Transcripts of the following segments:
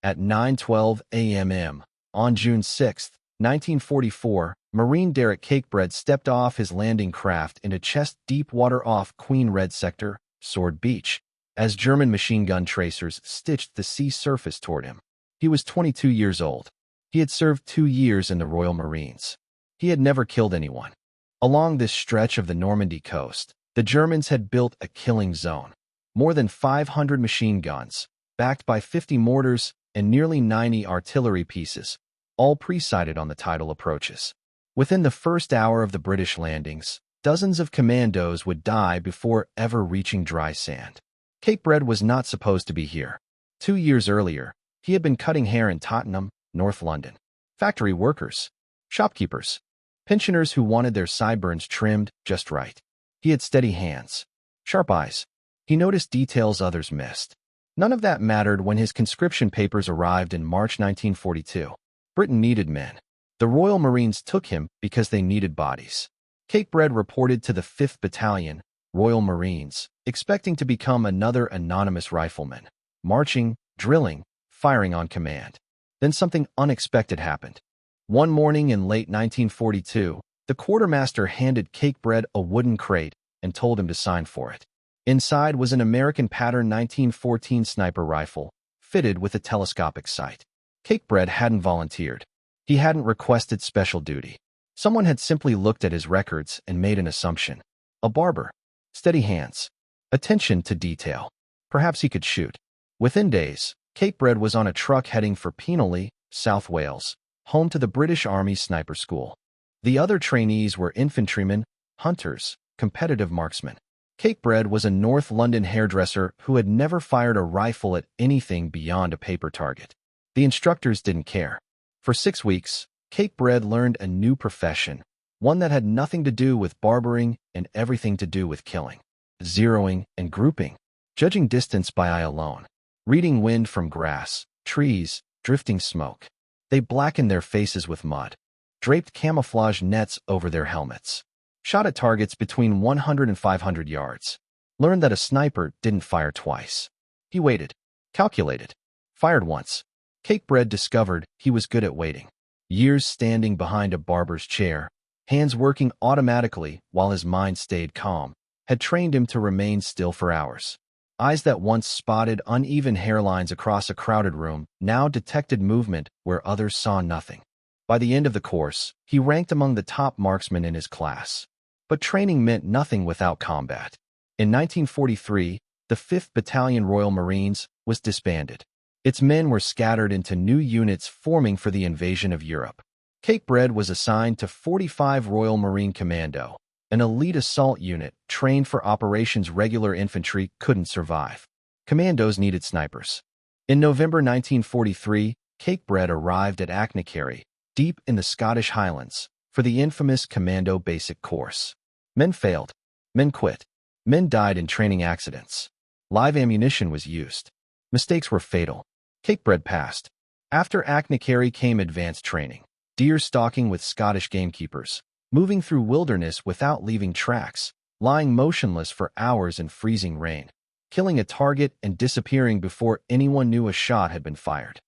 At 9:12 a.m. on June 6, 1944, Marine Derek Cakebread stepped off his landing craft into chest-deep water off Queen Red Sector, Sword Beach, as German machine gun tracers stitched the sea surface toward him. He was 22 years old. He had served 2 years in the Royal Marines. He had never killed anyone. Along this stretch of the Normandy coast, the Germans had built a killing zone. More than 500 machine guns, backed by 50 mortars and nearly 90 artillery pieces, all pre-sighted on the tidal approaches. Within the first hour of the British landings, dozens of commandos would die before ever reaching dry sand. Cakebread was not supposed to be here. 2 years earlier, he had been cutting hair in Tottenham, North London. Factory workers, shopkeepers, pensioners who wanted their sideburns trimmed just right. He had steady hands, sharp eyes. He noticed details others missed. None of that mattered when his conscription papers arrived in March 1942. Britain needed men. The Royal Marines took him because they needed bodies. Cakebread reported to the 5th Battalion, Royal Marines, expecting to become another anonymous rifleman, marching, drilling, firing on command. Then something unexpected happened. One morning in late 1942, the quartermaster handed Cakebread a wooden crate and told him to sign for it. Inside was an American pattern 1914 sniper rifle, fitted with a telescopic sight. Cakebread hadn't volunteered. He hadn't requested special duty. Someone had simply looked at his records and made an assumption. A barber. Steady hands. Attention to detail. Perhaps he could shoot. Within days, Cakebread was on a truck heading for Penally, South Wales, home to the British Army's sniper school. The other trainees were infantrymen, hunters, competitive marksmen. Cakebread was a North London hairdresser who had never fired a rifle at anything beyond a paper target. The instructors didn't care. For 6 weeks, Cakebread learned a new profession, one that had nothing to do with barbering and everything to do with killing, zeroing and grouping, judging distance by eye alone, reading wind from grass, trees, drifting smoke. They blackened their faces with mud, draped camouflage nets over their helmets, shot at targets between 100 and 500 yards, learned that a sniper didn't fire twice. He waited, calculated, fired once. Cakebread discovered he was good at waiting. Years standing behind a barber's chair, hands working automatically while his mind stayed calm, had trained him to remain still for hours. Eyes that once spotted uneven hairlines across a crowded room now detected movement where others saw nothing. By the end of the course, he ranked among the top marksmen in his class. But training meant nothing without combat. In 1943, the 5th Battalion Royal Marines was disbanded. Its men were scattered into new units forming for the invasion of Europe. Cakebread was assigned to 45 Royal Marine Commando, an elite assault unit trained for operations regular infantry couldn't survive. Commandos needed snipers. In November 1943, Cakebread arrived at Achnacarry, deep in the Scottish Highlands, for the infamous Commando Basic Course. Men failed. Men quit. Men died in training accidents. Live ammunition was used. Mistakes were fatal. Cakebread passed. After Achnacarry came advanced training. Deer stalking with Scottish gamekeepers, moving through wilderness without leaving tracks, lying motionless for hours in freezing rain, killing a target and disappearing before anyone knew a shot had been fired.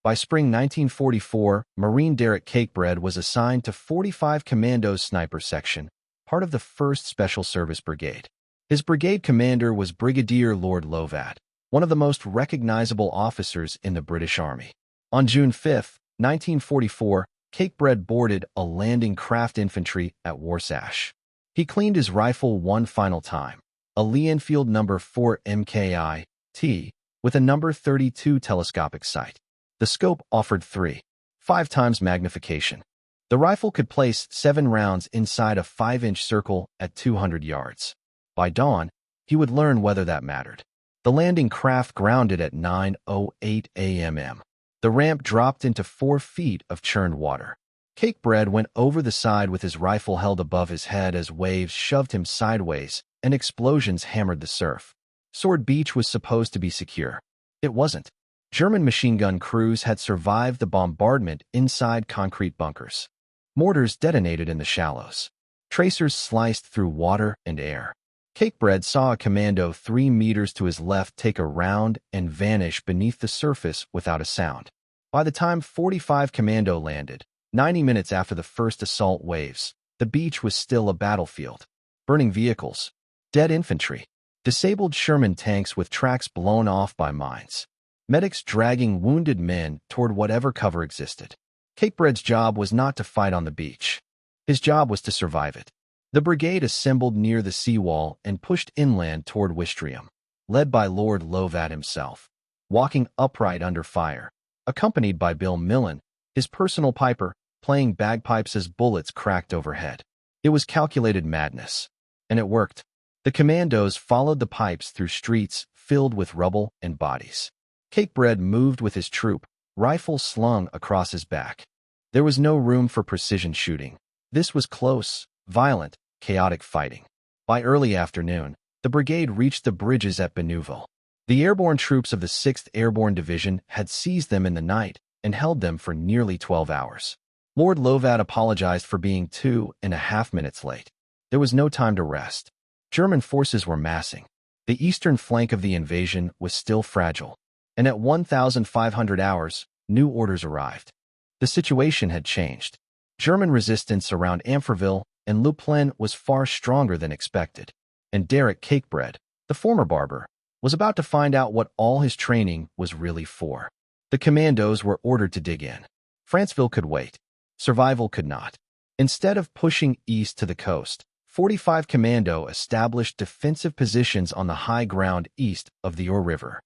By spring 1944, Marine Derek Cakebread was assigned to 45 Commando's Sniper Section, part of the 1st Special Service Brigade. His brigade commander was Brigadier Lord Lovat, one of the most recognizable officers in the British Army. On June 5, 1944, Cakebread boarded a landing craft infantry at Warsash. He cleaned his rifle one final time, a Lee Enfield No. 4 MKI-T with a No. 32 telescopic sight. The scope offered 3.5 times magnification. The rifle could place 7 rounds inside a 5-inch circle at 200 yards. By dawn, he would learn whether that mattered. The landing craft grounded at 9:08 a.m. The ramp dropped into 4 feet of churned water. Cakebread went over the side with his rifle held above his head as waves shoved him sideways and explosions hammered the surf. Sword Beach was supposed to be secure. It wasn't. German machine gun crews had survived the bombardment inside concrete bunkers. Mortars detonated in the shallows. Tracers sliced through water and air. Cakebread saw a commando 3 meters to his left take a round and vanish beneath the surface without a sound. By the time 45 Commando landed, 90 minutes after the first assault waves, the beach was still a battlefield. Burning vehicles, dead infantry, disabled Sherman tanks with tracks blown off by mines, medics dragging wounded men toward whatever cover existed. Cakebread's job was not to fight on the beach. His job was to survive it. The brigade assembled near the seawall and pushed inland toward Wistrium, led by Lord Lovat himself, walking upright under fire, accompanied by Bill Millen, his personal piper, playing bagpipes as bullets cracked overhead. It was calculated madness, and it worked. The commandos followed the pipes through streets filled with rubble and bodies. Cakebread moved with his troop, rifle slung across his back. There was no room for precision shooting. This was close, violent, chaotic fighting. By early afternoon, the brigade reached the bridges at Bénouville. The airborne troops of the 6th Airborne Division had seized them in the night and held them for nearly 12 hours. Lord Lovat apologized for being 2.5 minutes late. There was no time to rest. German forces were massing. The eastern flank of the invasion was still fragile, and at 1,500 hours, new orders arrived. The situation had changed. German resistance around Amfreville and Le Plain was far stronger than expected, and Derek Cakebread, the former barber, was about to find out what all his training was really for. The commandos were ordered to dig in. Franceville could wait. Survival could not. Instead of pushing east to the coast, 45 Commando established defensive positions on the high ground east of the Orne River.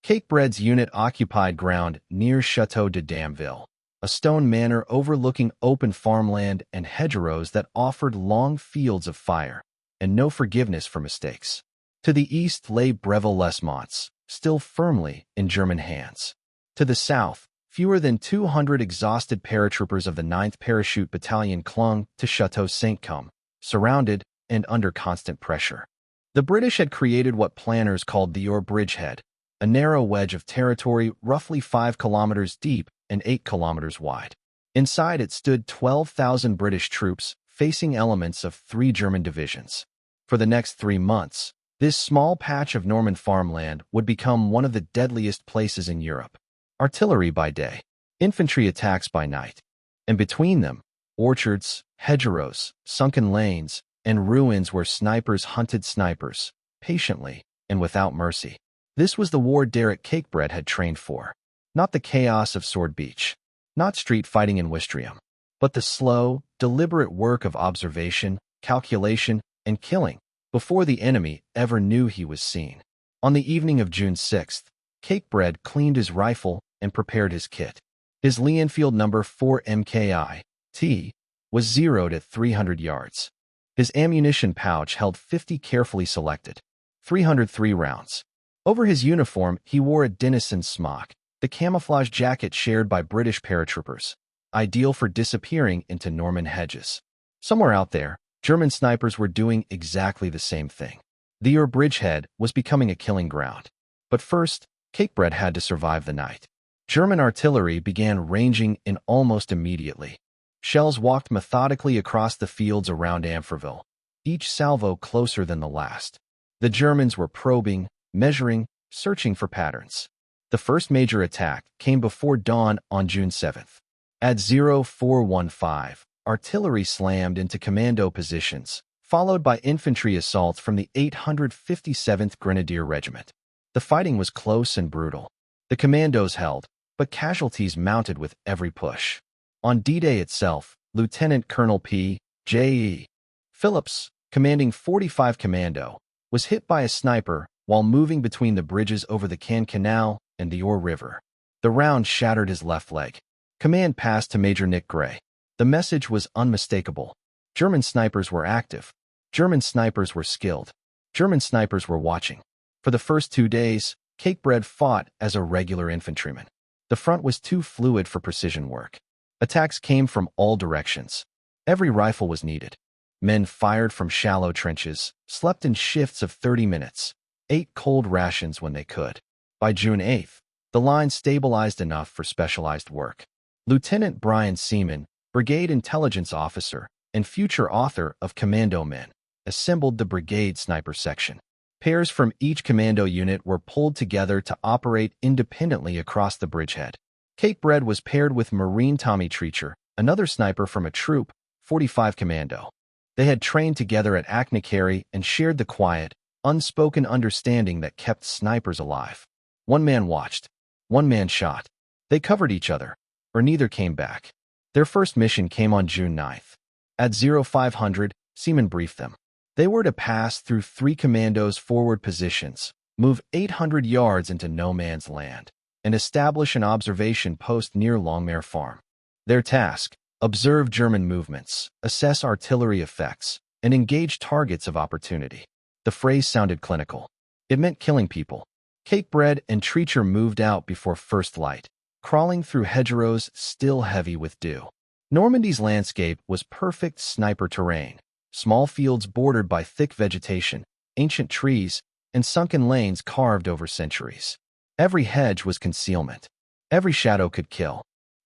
Cakebread's unit occupied ground near Château de Damville, a stone manor overlooking open farmland and hedgerows that offered long fields of fire and no forgiveness for mistakes. To the east lay Breville-les-Monts, still firmly in German hands. To the south, fewer than 200 exhausted paratroopers of the 9th Parachute Battalion clung to Château Saint-Come, surrounded and under constant pressure. The British had created what planners called the Orne bridgehead, a narrow wedge of territory roughly 5 kilometers deep and 8 kilometers wide. Inside it stood 12,000 British troops facing elements of 3 German divisions. For the next 3 months, this small patch of Norman farmland would become one of the deadliest places in Europe. Artillery by day, infantry attacks by night, and between them, orchards, hedgerows, sunken lanes, and ruins where snipers hunted snipers, patiently and without mercy. This was the war Derek Cakebread had trained for. Not the chaos of Sword Beach, not street fighting in Wistrium, but the slow, deliberate work of observation, calculation, and killing before the enemy ever knew he was seen. On the evening of June 6th, Cakebread cleaned his rifle and prepared his kit. His Lee Enfield No. 4 MKI-T was zeroed at 300 yards. His ammunition pouch held 50 carefully selected, 303 rounds. Over his uniform, he wore a Denison smock, the camouflage jacket shared by British paratroopers, ideal for disappearing into Norman hedges. Somewhere out there, German snipers were doing exactly the same thing. The Orne bridgehead was becoming a killing ground. But first, Cakebread had to survive the night. German artillery began ranging in almost immediately. Shells walked methodically across the fields around Amfreville, each salvo closer than the last. The Germans were probing, measuring, searching for patterns. The first major attack came before dawn on June 7th. At 0415, artillery slammed into commando positions, followed by infantry assaults from the 857th Grenadier Regiment. The fighting was close and brutal. The commandos held, but casualties mounted with every push. On D-Day itself, Lieutenant Colonel P.J.E. Phillips, commanding 45 Commando, was hit by a sniper while moving between the bridges over the Cannes Canal and the Orne River. The round shattered his left leg. Command passed to Major Nick Gray. The message was unmistakable. German snipers were active. German snipers were skilled. German snipers were watching. For the first 2 days, Cakebread fought as a regular infantryman. The front was too fluid for precision work. Attacks came from all directions. Every rifle was needed. Men fired from shallow trenches, slept in shifts of 30 minutes, ate cold rations when they could. By June 8th, the line stabilized enough for specialized work. Lieutenant Brian Seaman, brigade intelligence officer and future author of Commando Men, assembled the brigade sniper section. Pairs from each commando unit were pulled together to operate independently across the bridgehead. Cakebread was paired with Marine Tommy Treacher, another sniper from a troop, 45 Commando. They had trained together at Achnacarry and shared the quiet, unspoken understanding that kept snipers alive. One man watched. One man shot. They covered each other, or neither came back. Their first mission came on June 9th. At 0500, Seaman briefed them. They were to pass through 3 commandos' forward positions, move 800 yards into no man's land, and establish an observation post near Longmere Farm. Their task: observe German movements, assess artillery effects, and engage targets of opportunity. The phrase sounded clinical. It meant killing people. Cakebread and Treacher moved out before first light, crawling through hedgerows still heavy with dew. Normandy's landscape was perfect sniper terrain. Small fields bordered by thick vegetation, ancient trees, and sunken lanes carved over centuries. Every hedge was concealment. Every shadow could kill.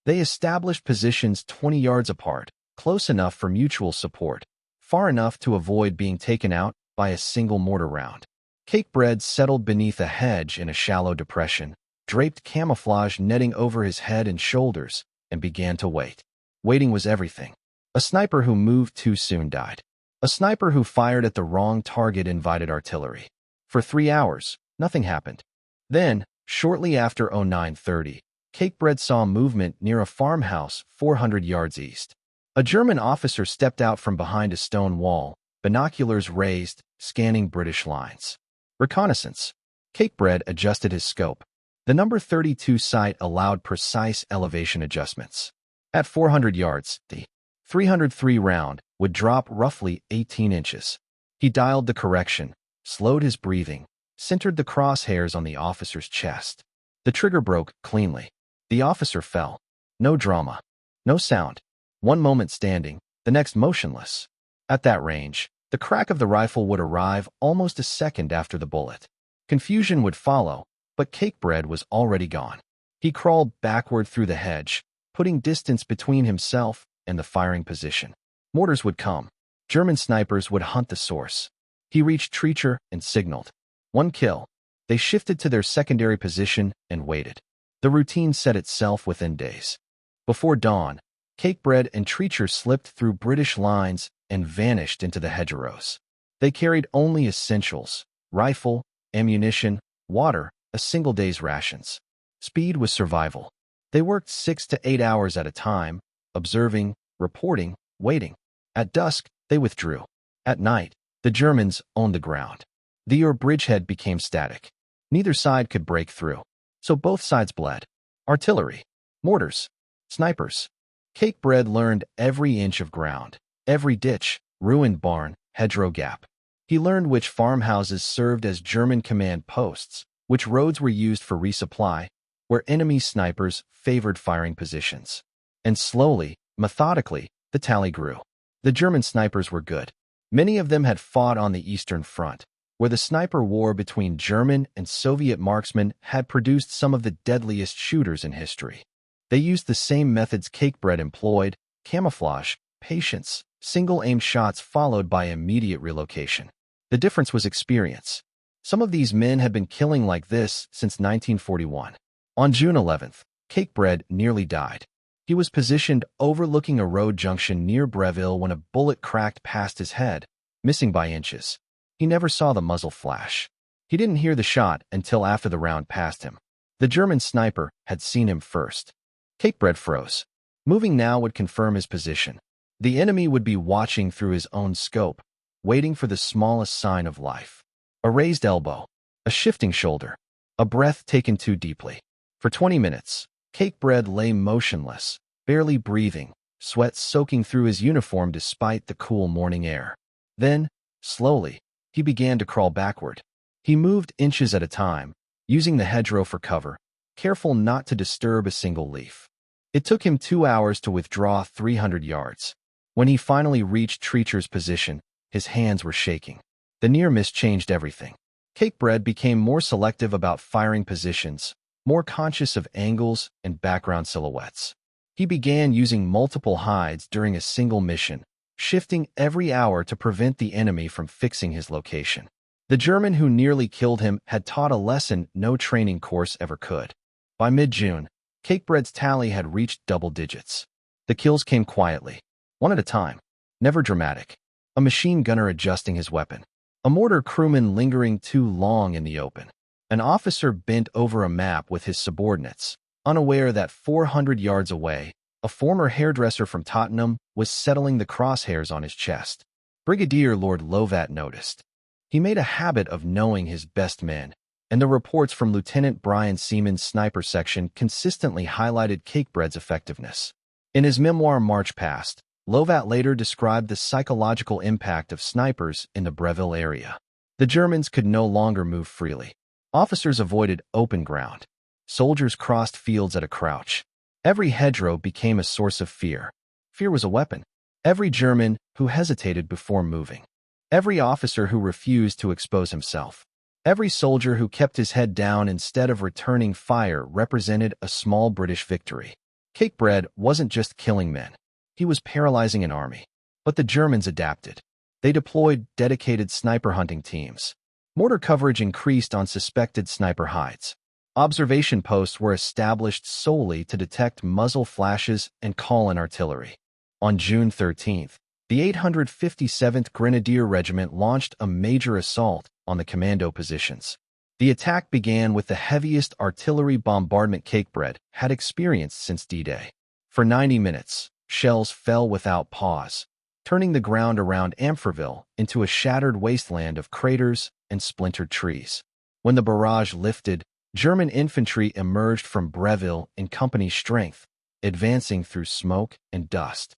They established positions 20 yards apart, close enough for mutual support, far enough to avoid being taken out by a single mortar round. Cakebread settled beneath a hedge in a shallow depression, draped camouflage netting over his head and shoulders, and began to wait. Waiting was everything. A sniper who moved too soon died. A sniper who fired at the wrong target invited artillery. For 3 hours, nothing happened. Then, shortly after 0930, Cakebread saw movement near a farmhouse 400 yards east. A German officer stepped out from behind a stone wall, binoculars raised, scanning British lines. Reconnaissance. Cakebread adjusted his scope. The number 32 sight allowed precise elevation adjustments. At 400 yards, the 303 round would drop roughly 18 inches. He dialed the correction, slowed his breathing, centered the crosshairs on the officer's chest. The trigger broke cleanly. The officer fell. No drama. No sound. One moment standing, the next motionless. At that range, the crack of the rifle would arrive almost a second after the bullet. Confusion would follow, but Cakebread was already gone. He crawled backward through the hedge, putting distance between himself and the firing position. Mortars would come. German snipers would hunt the source. He reached Treacher and signaled. One kill. They shifted to their secondary position and waited. The routine set itself within days. Before dawn, Cakebread and Treacher slipped through British lines and vanished into the hedgerows. They carried only essentials: rifle, ammunition, water, a single day's rations. Speed was survival. They worked 6 to 8 hours at a time, observing, reporting, waiting. At dusk, they withdrew. At night, the Germans owned the ground. The bridgehead became static. Neither side could break through, so both sides bled. Artillery, mortars, snipers. Cakebread learned every inch of ground, every ditch, ruined barn, hedgerow gap. He learned which farmhouses served as German command posts, which roads were used for resupply, where enemy snipers favored firing positions. And slowly, methodically, the tally grew. The German snipers were good. Many of them had fought on the Eastern Front, where the sniper war between German and Soviet marksmen had produced some of the deadliest shooters in history. They used the same methods Cakebread employed: camouflage, patience, single-aim shots followed by immediate relocation. The difference was experience. Some of these men had been killing like this since 1941. On June 11th, Cakebread nearly died. He was positioned overlooking a road junction near Breville when a bullet cracked past his head, missing by inches. He never saw the muzzle flash. He didn't hear the shot until after the round passed him. The German sniper had seen him first. Cakebread froze. Moving now would confirm his position. The enemy would be watching through his own scope, waiting for the smallest sign of life. A raised elbow, a shifting shoulder, a breath taken too deeply. For 20 minutes, Cakebread lay motionless, barely breathing, sweat soaking through his uniform despite the cool morning air. Then, slowly, he began to crawl backward. He moved inches at a time, using the hedgerow for cover, careful not to disturb a single leaf. It took him 2 hours to withdraw 300 yards. When he finally reached Treacher's position, his hands were shaking. The near miss changed everything. Cakebread became more selective about firing positions, more conscious of angles and background silhouettes. He began using multiple hides during a single mission, shifting every hour to prevent the enemy from fixing his location. The German who nearly killed him had taught a lesson no training course ever could. By mid-June, Cakebread's tally had reached double digits. The kills came quietly, one at a time, never dramatic. A machine gunner adjusting his weapon, a mortar crewman lingering too long in the open, an officer bent over a map with his subordinates, unaware that 400 yards away, a former hairdresser from Tottenham was settling the crosshairs on his chest. Brigadier Lord Lovat noticed. He made a habit of knowing his best men, and the reports from Lieutenant Brian Seaman's sniper section consistently highlighted Cakebread's effectiveness. In his memoir March Past, Lovat later described the psychological impact of snipers in the Breville area. The Germans could no longer move freely. Officers avoided open ground. Soldiers crossed fields at a crouch. Every hedgerow became a source of fear. Fear was a weapon. Every German who hesitated before moving. Every officer who refused to expose himself. Every soldier who kept his head down instead of returning fire represented a small British victory. Cakebread wasn't just killing men. He was paralyzing an army. But the Germans adapted. They deployed dedicated sniper hunting teams. Mortar coverage increased on suspected sniper hides. Observation posts were established solely to detect muzzle flashes and call in artillery. On June 13th, the 857th Grenadier Regiment launched a major assault on the Commando positions. The attack began with the heaviest artillery bombardment Cakebread had experienced since D-Day. For 90 minutes, shells fell without pause, turning the ground around Ampferville into a shattered wasteland of craters and splintered trees. When the barrage lifted, German infantry emerged from Breville in company strength, advancing through smoke and dust.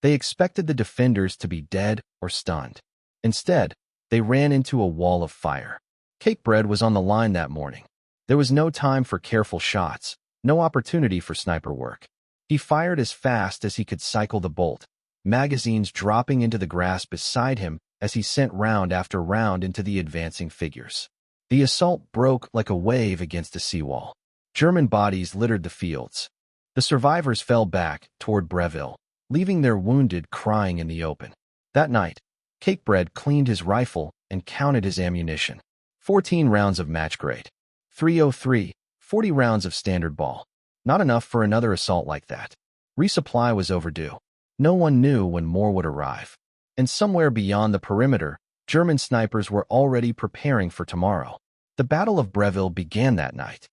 They expected the defenders to be dead or stunned. Instead, they ran into a wall of fire. Cakebread was on the line that morning. There was no time for careful shots, no opportunity for sniper work. He fired as fast as he could cycle the bolt, magazines dropping into the grass beside him as he sent round after round into the advancing figures. The assault broke like a wave against a seawall. German bodies littered the fields. The survivors fell back toward Breville, leaving their wounded crying in the open. That night, Cakebread cleaned his rifle and counted his ammunition. 14 rounds of match grade. .303, 40 rounds of standard ball. Not enough for another assault like that. Resupply was overdue. No one knew when more would arrive. And somewhere beyond the perimeter, German snipers were already preparing for tomorrow. The Battle of Breville began that night.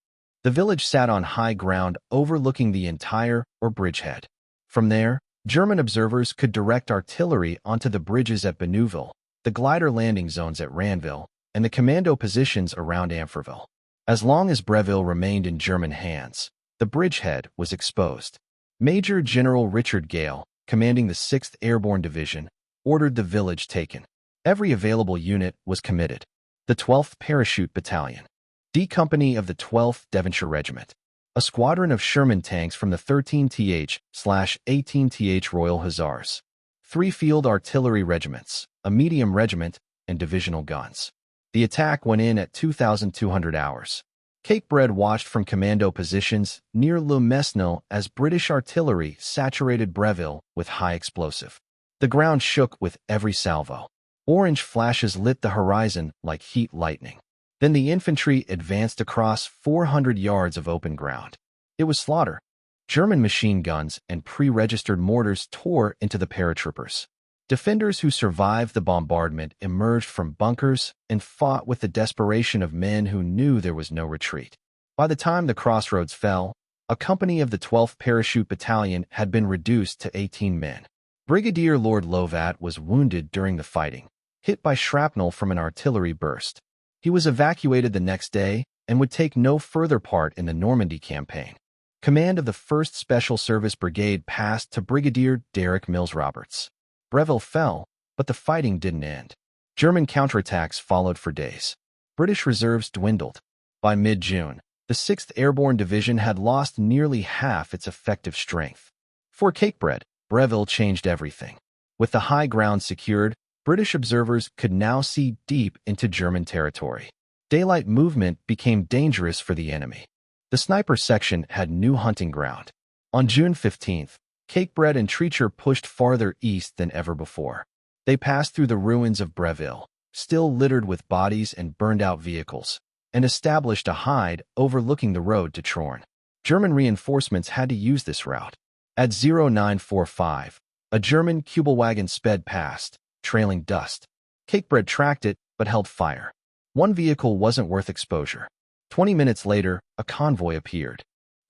The village sat on high ground overlooking the entire or bridgehead. From there, German observers could direct artillery onto the bridges at Benouville, the glider landing zones at Ranville, and the commando positions around Ampferville. As long as Breville remained in German hands, the bridgehead was exposed. Major General Richard Gale, commanding the 6th Airborne Division, ordered the village taken. Every available unit was committed. The 12th Parachute Battalion, D Company of the 12th Devonshire Regiment, a squadron of Sherman tanks from the 13th/18th Royal Hussars, 3 field artillery regiments, a medium regiment, and divisional guns. The attack went in at 2,200 hours. Cakebread watched from commando positions near Le Mesnil as British artillery saturated Breville with high explosive. The ground shook with every salvo. Orange flashes lit the horizon like heat lightning. Then the infantry advanced across 400 yards of open ground. It was slaughter. German machine guns and pre-registered mortars tore into the paratroopers. Defenders who survived the bombardment emerged from bunkers and fought with the desperation of men who knew there was no retreat. By the time the crossroads fell, a company of the 12th Parachute Battalion had been reduced to 18 men. Brigadier Lord Lovat was wounded during the fighting, hit by shrapnel from an artillery burst. He was evacuated the next day and would take no further part in the Normandy campaign. Command of the 1st Special Service Brigade passed to Brigadier Derek Mills Roberts. Breville fell, but the fighting didn't end. German counterattacks followed for days. British reserves dwindled. By mid-June, the 6th Airborne Division had lost nearly half its effective strength. For Cakebread, Breville changed everything. With the high ground secured, British observers could now see deep into German territory. Daylight movement became dangerous for the enemy. The sniper section had new hunting ground. On June 15th, Cakebread and Treacher pushed farther east than ever before. They passed through the ruins of Breville, still littered with bodies and burned-out vehicles, and established a hide overlooking the road to Orne. German reinforcements had to use this route. At 0945, a German Kubelwagen sped past, trailing dust. Cakebread tracked it, but held fire. One vehicle wasn't worth exposure. 20 minutes later, a convoy appeared.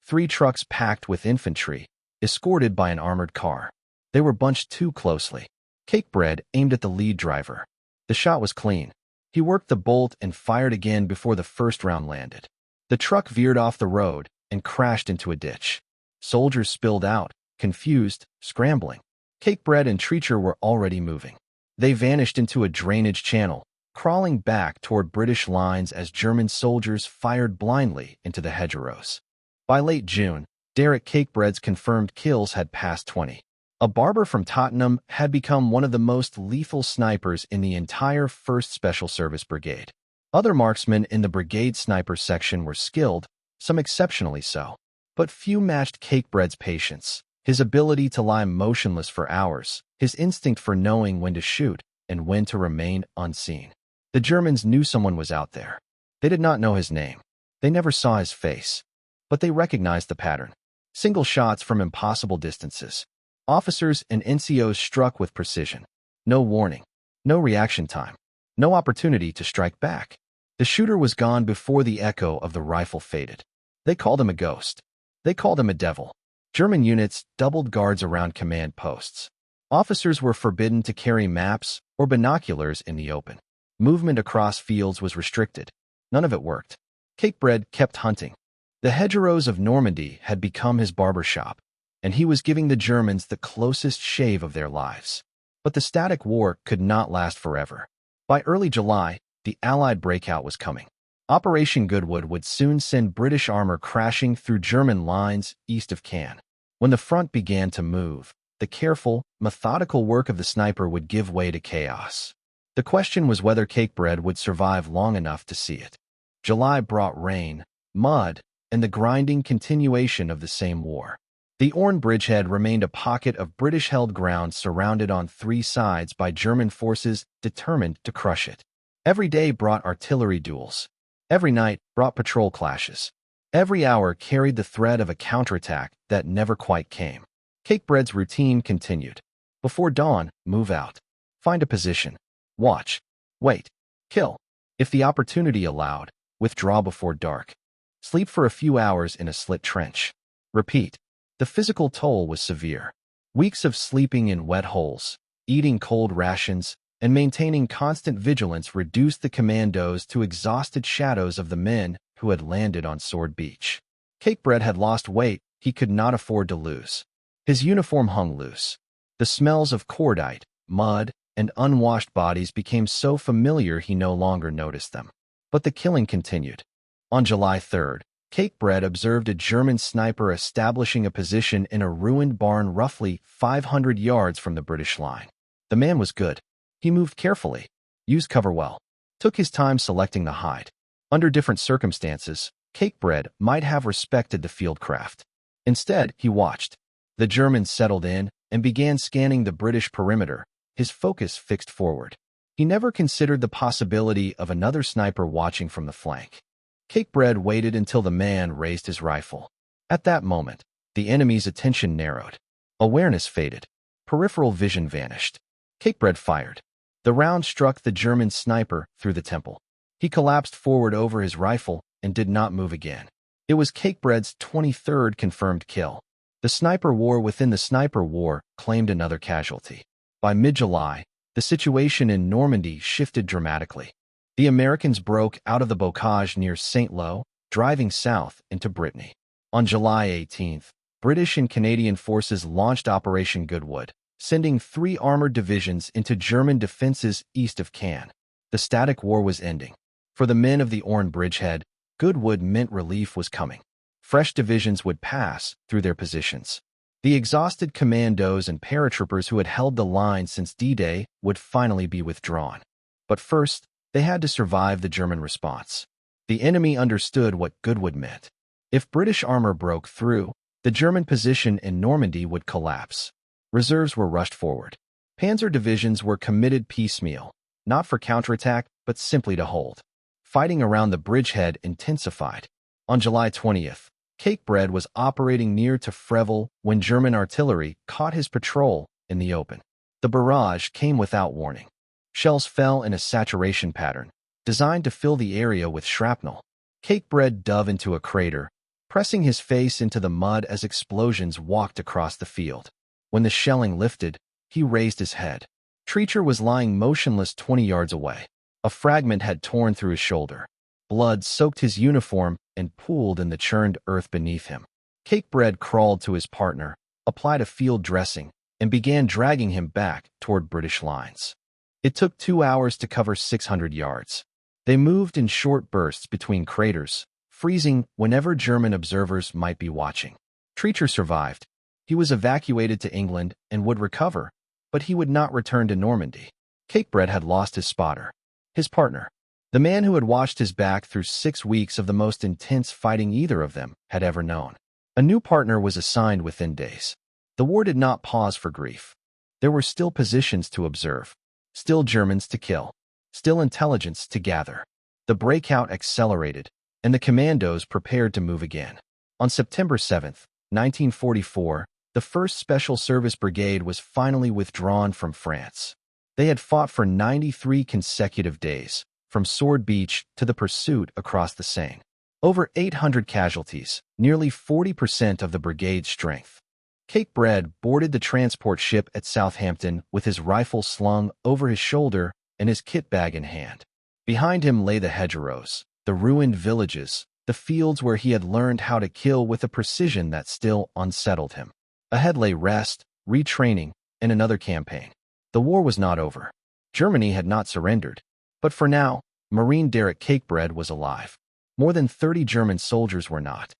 3 trucks packed with infantry, escorted by an armored car. They were bunched too closely. Cakebread aimed at the lead driver. The shot was clean. He worked the bolt and fired again before the first round landed. The truck veered off the road and crashed into a ditch. Soldiers spilled out, confused, scrambling. Cakebread and Treacher were already moving. They vanished into a drainage channel, crawling back toward British lines as German soldiers fired blindly into the hedgerows. By late June, Derek Cakebread's confirmed kills had passed 20. A barber from Tottenham had become one of the most lethal snipers in the entire 1st Special Service Brigade. Other marksmen in the brigade sniper section were skilled, some exceptionally so. But few matched Cakebread's patience, his ability to lie motionless for hours, his instinct for knowing when to shoot and when to remain unseen. The Germans knew someone was out there. They did not know his name. They never saw his face. But they recognized the pattern. Single shots from impossible distances. Officers and NCOs struck with precision. No warning. No reaction time. No opportunity to strike back. The shooter was gone before the echo of the rifle faded. They called him a ghost. They called him a devil. German units doubled guards around command posts. Officers were forbidden to carry maps or binoculars in the open. Movement across fields was restricted. None of it worked. Cakebread kept hunting. The hedgerows of Normandy had become his barber shop, and he was giving the Germans the closest shave of their lives. But the static war could not last forever. By early July, the Allied breakout was coming. Operation Goodwood would soon send British armor crashing through German lines east of Caen. When the front began to move, the careful, methodical work of the sniper would give way to chaos. The question was whether Cakebread would survive long enough to see it. July brought rain, mud, and the grinding continuation of the same war. The Orne bridgehead remained a pocket of British-held ground surrounded on 3 sides by German forces determined to crush it. Every day brought artillery duels. Every night brought patrol clashes. Every hour carried the threat of a counterattack that never quite came. Cakebread's routine continued. Before dawn, move out. Find a position. Watch. Wait. Kill. If the opportunity allowed, withdraw before dark. Sleep for a few hours in a slit trench. Repeat. The physical toll was severe. Weeks of sleeping in wet holes, eating cold rations, and maintaining constant vigilance reduced the commandos to exhausted shadows of the men who had landed on Sword Beach. Cakebread had lost weight he could not afford to lose. His uniform hung loose. The smells of cordite, mud, and unwashed bodies became so familiar he no longer noticed them. But the killing continued. On July 3rd, Cakebread observed a German sniper establishing a position in a ruined barn roughly 500 yards from the British line. The man was good. He moved carefully, used cover well, took his time selecting the hide. Under different circumstances, Cakebread might have respected the fieldcraft. Instead, he watched. The Germans settled in and began scanning the British perimeter, his focus fixed forward. He never considered the possibility of another sniper watching from the flank. Cakebread waited until the man raised his rifle. At that moment, the enemy's attention narrowed. Awareness faded. Peripheral vision vanished. Cakebread fired. The round struck the German sniper through the temple. He collapsed forward over his rifle and did not move again. It was Cakebread's 23rd confirmed kill. The sniper war within the sniper war claimed another casualty. By mid-July, the situation in Normandy shifted dramatically. The Americans broke out of the bocage near St. Lo, driving south into Brittany. On July 18th, British and Canadian forces launched Operation Goodwood, sending 3 armored divisions into German defenses east of Caen. The static war was ending. For the men of the Orne bridgehead, Goodwood meant relief was coming. Fresh divisions would pass through their positions. The exhausted commandos and paratroopers who had held the line since D-Day would finally be withdrawn. But first, they had to survive the German response. The enemy understood what Goodwood meant. If British armor broke through, The German position in Normandy would collapse. Reserves were rushed forward. Panzer divisions were committed piecemeal, not for counterattack, but simply to hold. Fighting around the bridgehead intensified. On July 20th, Cakebread was operating near to Frevel when German artillery caught his patrol in the open. The barrage came without warning. Shells fell in a saturation pattern, designed to fill the area with shrapnel. Cakebread dove into a crater, pressing his face into the mud as explosions walked across the field. When the shelling lifted, he raised his head. Treacher was lying motionless 20 yards away. A fragment had torn through his shoulder. Blood soaked his uniform and pooled in the churned earth beneath him. Cakebread crawled to his partner, applied a field dressing, and began dragging him back toward British lines. It took 2 hours to cover 600 yards. They moved in short bursts between craters, freezing whenever German observers might be watching. Treacher survived. He was evacuated to England and would recover, but he would not return to Normandy. Cakebread had lost his spotter, his partner. The man who had watched his back through 6 weeks of the most intense fighting either of them had ever known. A new partner was assigned within days. The war did not pause for grief. There were still positions to observe, still Germans to kill, still intelligence to gather. The breakout accelerated, and the commandos prepared to move again. On September 7, 1944, the 1st Special Service Brigade was finally withdrawn from France. They had fought for 93 consecutive days, from Sword Beach to the pursuit across the Seine. Over 800 casualties, nearly 40% of the brigade's strength. Cakebread boarded the transport ship at Southampton with his rifle slung over his shoulder and his kit bag in hand. Behind him lay the hedgerows, the ruined villages, the fields where he had learned how to kill with a precision that still unsettled him. Ahead lay rest, retraining, and another campaign. The war was not over. Germany had not surrendered. But for now, Marine Derek Cakebread was alive. More than 30 German soldiers were not.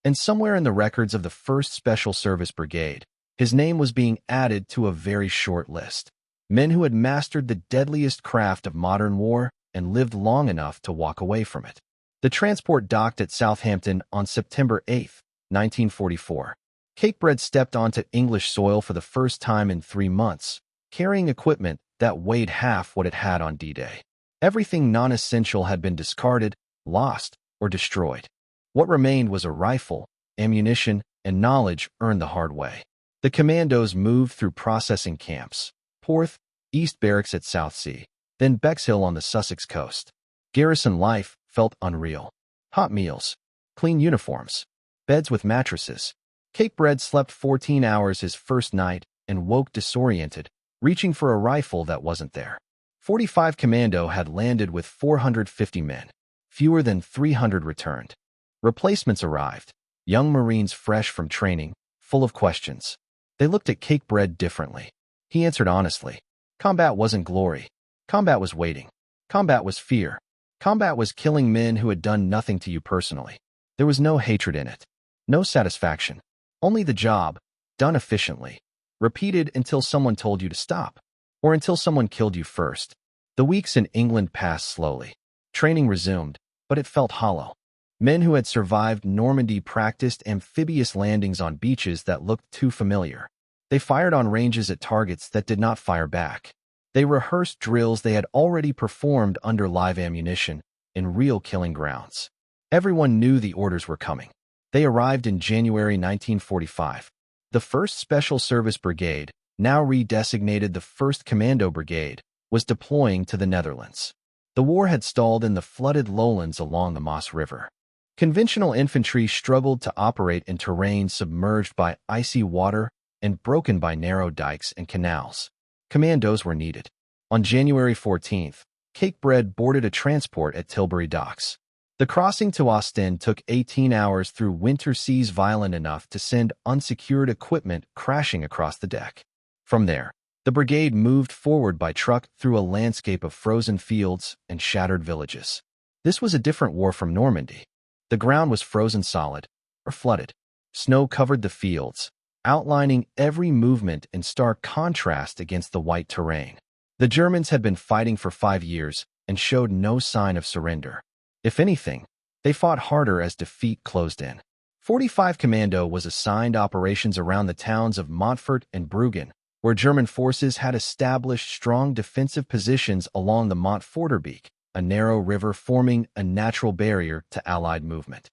And somewhere in the records of the 1st Special Service Brigade, his name was being added to a very short list. Men who had mastered the deadliest craft of modern war and lived long enough to walk away from it. The transport docked at Southampton on September 8, 1944. Cakebread stepped onto English soil for the first time in 3 months, carrying equipment that weighed half what it had on D-Day. Everything non-essential had been discarded, lost, or destroyed. What remained was a rifle, ammunition, and knowledge earned the hard way. The commandos moved through processing camps, Porth, East Barracks at Southsea, then Bexhill on the Sussex coast. Garrison life felt unreal. Hot meals, clean uniforms, beds with mattresses. Cakebread slept 14 hours his first night and woke disoriented, reaching for a rifle that wasn't there. 45 Commando had landed with 450 men. Fewer than 300 returned. Replacements arrived, young Marines fresh from training, full of questions. They looked at Cakebread differently. He answered honestly. Combat wasn't glory. Combat was waiting. Combat was fear. Combat was killing men who had done nothing to you personally. There was no hatred in it. No satisfaction. Only the job, done efficiently. Repeated until someone told you to stop. Or until someone killed you first. The weeks in England passed slowly. Training resumed, but it felt hollow. Men who had survived Normandy practiced amphibious landings on beaches that looked too familiar. They fired on ranges at targets that did not fire back. They rehearsed drills they had already performed under live ammunition in real killing grounds. Everyone knew the orders were coming. They arrived in January 1945. The 1st Special Service Brigade, now redesignated the 1st Commando Brigade, was deploying to the Netherlands. The war had stalled in the flooded lowlands along the Maas River. Conventional infantry struggled to operate in terrain submerged by icy water and broken by narrow dikes and canals. Commandos were needed. On January 14th, Cakebread boarded a transport at Tilbury Docks. The crossing to Ostend took 18 hours through winter seas violent enough to send unsecured equipment crashing across the deck. From there, the brigade moved forward by truck through a landscape of frozen fields and shattered villages. This was a different war from Normandy. The ground was frozen solid, or flooded. Snow covered the fields, outlining every movement in stark contrast against the white terrain. The Germans had been fighting for 5 years and showed no sign of surrender. If anything, they fought harder as defeat closed in. 45 Commando was assigned operations around the towns of Montfort and Bruggen, where German forces had established strong defensive positions along the Montforterbeek, a narrow river forming a natural barrier to Allied movement.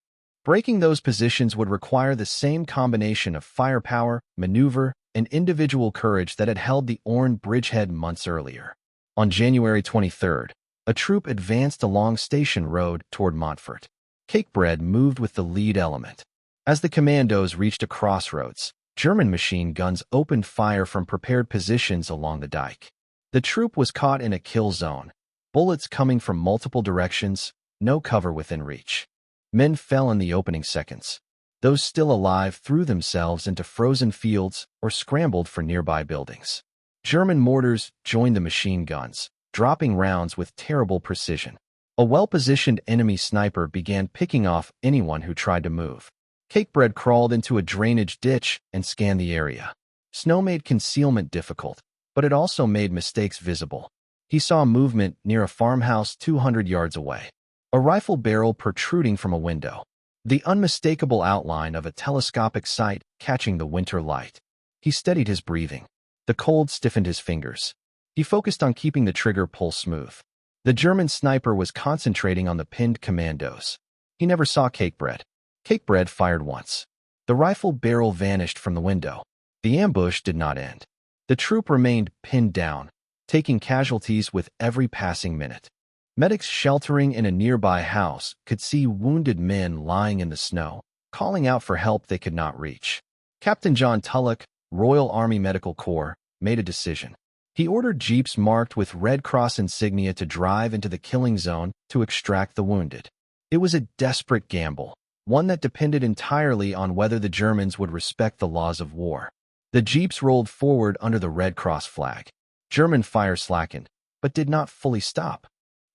Breaking those positions would require the same combination of firepower, maneuver, and individual courage that had held the Orne bridgehead months earlier. On January 23rd, a troop advanced along Station Road toward Montfort. Cakebread moved with the lead element. As the commandos reached a crossroads, German machine guns opened fire from prepared positions along the dike. The troop was caught in a kill zone, bullets coming from multiple directions, no cover within reach. Men fell in the opening seconds. Those still alive threw themselves into frozen fields or scrambled for nearby buildings. German mortars joined the machine guns, dropping rounds with terrible precision. A well-positioned enemy sniper began picking off anyone who tried to move. Cakebread crawled into a drainage ditch and scanned the area. Snow made concealment difficult, but it also made mistakes visible. He saw movement near a farmhouse 200 yards away. A rifle barrel protruding from a window. The unmistakable outline of a telescopic sight catching the winter light. He steadied his breathing. The cold stiffened his fingers. He focused on keeping the trigger pull smooth. The German sniper was concentrating on the pinned commandos. He never saw Cakebread. Cakebread fired once. The rifle barrel vanished from the window. The ambush did not end. The troop remained pinned down, taking casualties with every passing minute. Medics sheltering in a nearby house could see wounded men lying in the snow, calling out for help they could not reach. Captain John Tulloch, Royal Army Medical Corps, made a decision. He ordered jeeps marked with Red Cross insignia to drive into the killing zone to extract the wounded. It was a desperate gamble, one that depended entirely on whether the Germans would respect the laws of war. The jeeps rolled forward under the Red Cross flag. German fire slackened, but did not fully stop.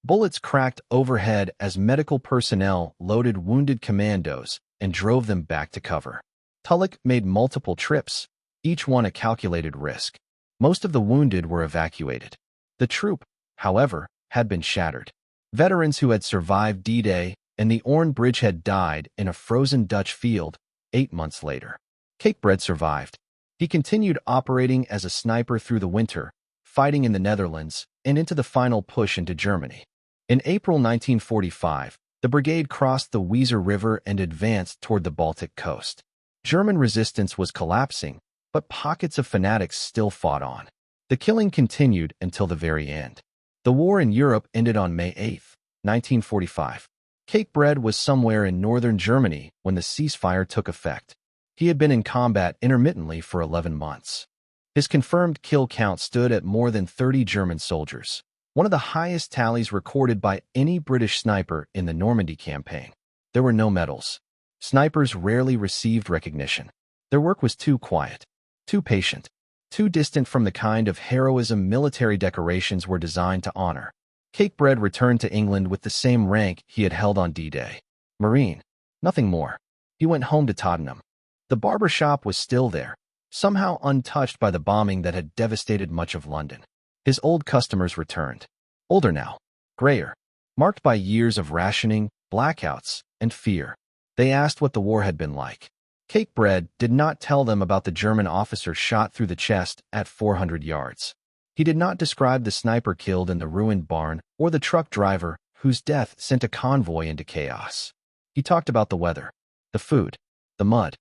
Bullets cracked overhead as medical personnel loaded wounded commandos and drove them back to cover. Tulloch made multiple trips, each one a calculated risk. Most of the wounded were evacuated. The troop, however, had been shattered. Veterans who had survived D-Day and the Orne bridgehead died in a frozen Dutch field 8 months later. Cakebread survived. He continued operating as a sniper through the winter, fighting in the Netherlands and into the final push into Germany. In April 1945, the brigade crossed the Weser River and advanced toward the Baltic coast. German resistance was collapsing, but pockets of fanatics still fought on. The killing continued until the very end. The war in Europe ended on May 8, 1945. Cakebread was somewhere in northern Germany when the ceasefire took effect. He had been in combat intermittently for 11 months. His confirmed kill count stood at more than 30 German soldiers, one of the highest tallies recorded by any British sniper in the Normandy campaign. There were no medals. Snipers rarely received recognition. Their work was too quiet, too patient, too distant from the kind of heroism military decorations were designed to honor. Cakebread returned to England with the same rank he had held on D-Day. Marine. Nothing more. He went home to Tottenham. The barber shop was still there, somehow untouched by the bombing that had devastated much of London. His old customers returned. Older now, grayer, marked by years of rationing, blackouts, and fear. They asked what the war had been like. Cakebread did not tell them about the German officer shot through the chest at 400 yards. He did not describe the sniper killed in the ruined barn or the truck driver whose death sent a convoy into chaos. He talked about the weather, the food, the mud,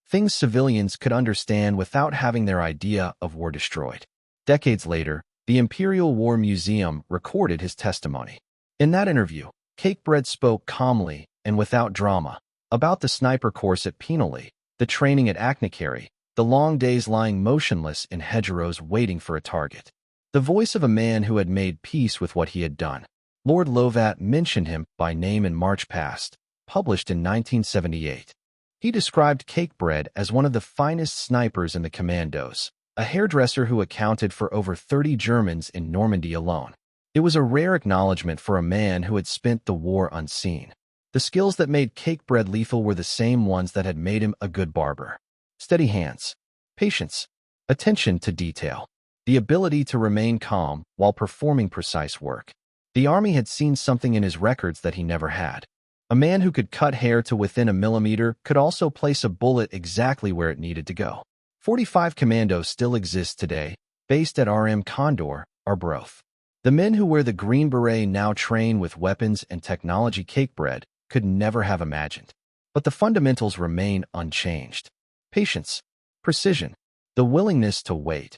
things civilians could understand without having their idea of war destroyed. Decades later, the Imperial War Museum recorded his testimony. In that interview, Cakebread spoke calmly and without drama about the sniper course at Penally, the training at Achnacarry, the long days lying motionless in hedgerows waiting for a target. The voice of a man who had made peace with what he had done. Lord Lovat mentioned him by name in March Past, published in 1978. He described Cakebread as one of the finest snipers in the commandos, a hairdresser who accounted for over 30 Germans in Normandy alone. It was a rare acknowledgement for a man who had spent the war unseen. The skills that made Cakebread lethal were the same ones that had made him a good barber. Steady hands, patience, attention to detail, the ability to remain calm while performing precise work. The army had seen something in his records that he never had. A man who could cut hair to within a millimeter could also place a bullet exactly where it needed to go. 45 Commandos still exist today, based at RM Condor, Arbroath. The men who wear the green beret now train with weapons and technology Cakebread could never have imagined. But the fundamentals remain unchanged. Patience, precision, the willingness to wait.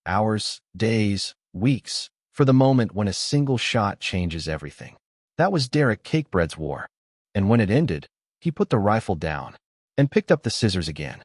Hours, days, weeks, for the moment when a single shot changes everything. That was Derek Cakebread's war. And when it ended, he put the rifle down and picked up the scissors again.